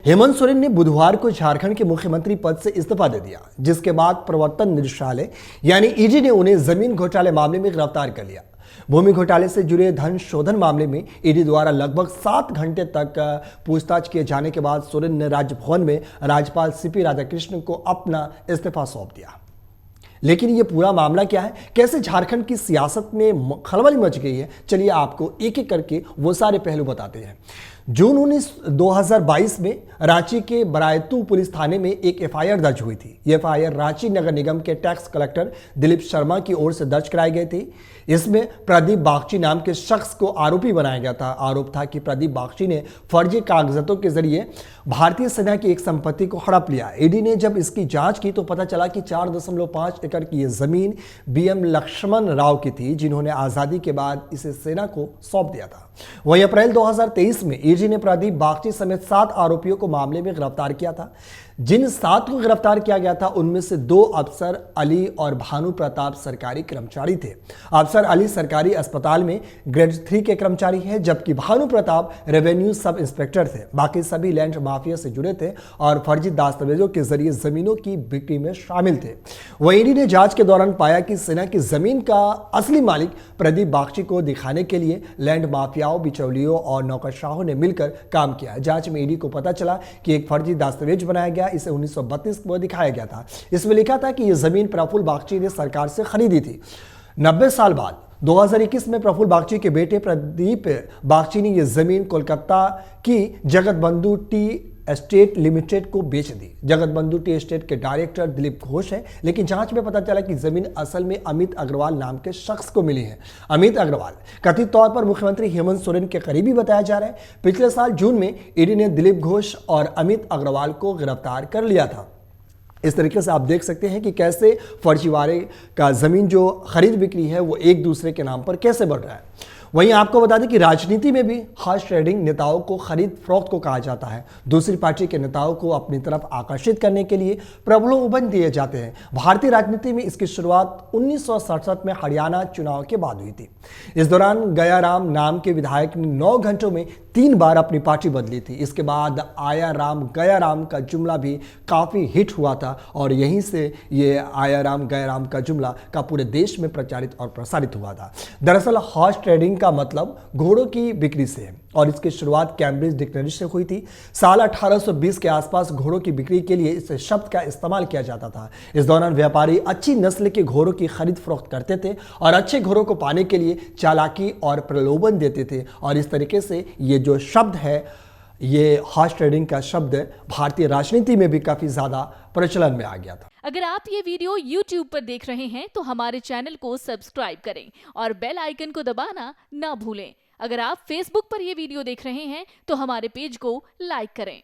हेमंत सोरेन ने बुधवार को झारखंड के मुख्यमंत्री पद से इस्तीफा दे दिया, जिसके बाद प्रवर्तन निदेशालय यानी ईडी ने उन्हें जमीन घोटाले मामले में गिरफ्तार कर लिया। भूमि घोटाले से जुड़े धन शोधन मामले में ईडी द्वारा लगभग 7 घंटे तक पूछताछ किए जाने के बाद सोरेन ने राजभवन में राज्यपाल सीपी राधाकृष्णन को अपना इस्तीफा सौंप दिया। लेकिन ये पूरा मामला क्या है, कैसे झारखंड की सियासत में खलबली मच गई है, चलिए आपको एक एक करके वो सारे पहलू बताते हैं। जून 19 2022 में रांची के बरायतू पुलिस थाने में एक एफआईआर दर्ज हुई थी। ये एफआईआर रांची नगर निगम के टैक्स कलेक्टर दिलीप शर्मा की ओर से दर्ज कराई गई थी। इसमें प्रदीप बागची नाम के शख्स को आरोपी बनाया गया था। आरोप था कि प्रदीप बागची ने फर्जी कागजातों के जरिए भारतीय सेना की एक संपत्ति को हड़प लिया। ईडी ने जब इसकी जांच की तो पता चला कि 4.5 एकड़ की यह जमीन बीएम लक्ष्मण राव की थी, जिन्होंने आजादी के बाद इसे सेना को सौंप दिया था। वहीं अप्रैल 2023 में ईडी ने प्रदीप बागची समेत 7 आरोपियों को मामले में गिरफ्तार किया था। जिन 7 को गिरफ्तार किया गया था उनमें से 2 अफसर अली और भानु प्रताप सरकारी कर्मचारी थे। अफसर अली सरकारी अस्पताल में ग्रेड 3 के कर्मचारी हैं, जबकि Bhanu Pratap revenue sub inspector थे। बाकी सभी लैंड माफिया से जुड़े थे और फर्जी दस्तावेजों के जरिए जमीनों की बिक्री में शामिल थे। वहीं ईडी ने जांच के दौरान पाया कि सेना की जमीन का असली मालिक प्रदीप बागची को दिखाने के लिए लैंड माफियाओं, बिचौलियों और नौकरशाहों ने मिलकर काम किया। जांच में ईडी को पता चला कि एक फर्जी दस्तावेज बनाया गया, इसे 1932 को दिखाया गया था। इसमें लिखा था कि यह जमीन प्रफुल्ल बागची ने सरकार से खरीदी थी। 90 साल बाद 2021 में प्रफुल्ल बागची के बेटे प्रदीप बागची ने यह जमीन कोलकाता की जगतबंधु टी एस्टेट लिमिटेड को बेच दी। जगतबंधु टी एस्टेट के डायरेक्टर दिलीप घोष हैं, लेकिन जांच में पता चला कि जमीन असल में अमित अग्रवाल नाम के शख्स को मिली है। अमित अग्रवाल कथित तौर पर मुख्यमंत्री हेमंत सोरेन के करीबी बताया जा रहा है। पिछले साल जून में ईडी ने दिलीप घोष और अमित अग्रवाल को गिरफ्तार कर लिया था। इस तरीके से आप देख सकते हैं कि कैसे फर्जीवाड़े का जमीन जो खरीद बिक्री है वो एक दूसरे के नाम पर कैसे बढ़ रहा है। वहीं आपको बता दें कि राजनीति में भी हॉर्स ट्रेडिंग नेताओं को खरीद फरोख्त को कहा जाता है। दूसरी पार्टी के नेताओं को अपनी तरफ आकर्षित करने के लिए प्रलोभन दिए जाते हैं। भारतीय राजनीति में इसकी शुरुआत 1967 में हरियाणा चुनाव के बाद हुई थी। इस दौरान गया राम नाम के विधायक ने 9 घंटों में 3 बार अपनी पार्टी बदली थी। इसके बाद आया राम गया राम का जुमला भी काफी हिट हुआ था और यहीं से ये आया राम गया राम का जुमला का पूरे देश में प्रचारित और प्रसारित हुआ था। दरअसल हॉर्स ट्रेडिंग का मतलब घोड़ों की बिक्री से है और इसकी शुरुआत कैम्ब्रिज डिक्शनरी से हुई थी। साल 1820 के आसपास घोड़ों की बिक्री के लिए इस शब्द का इस्तेमाल किया जाता था। इस दौरान व्यापारी अच्छी नस्ल के घोड़ों की खरीद फरोख्त करते थे और अच्छे घोड़ों को पाने के लिए चालाकी और प्रलोभन देते थे और इस तरीके से ये जो शब्द है, ये हॉर्स ट्रेडिंग का शब्द भारतीय राजनीति में भी काफी ज्यादा प्रचलन में आ गया था। अगर आप ये वीडियो YouTube पर देख रहे हैं तो हमारे चैनल को सब्सक्राइब करें और बेल आइकन को दबाना ना भूलें। अगर आप Facebook पर ये वीडियो देख रहे हैं तो हमारे पेज को लाइक करें।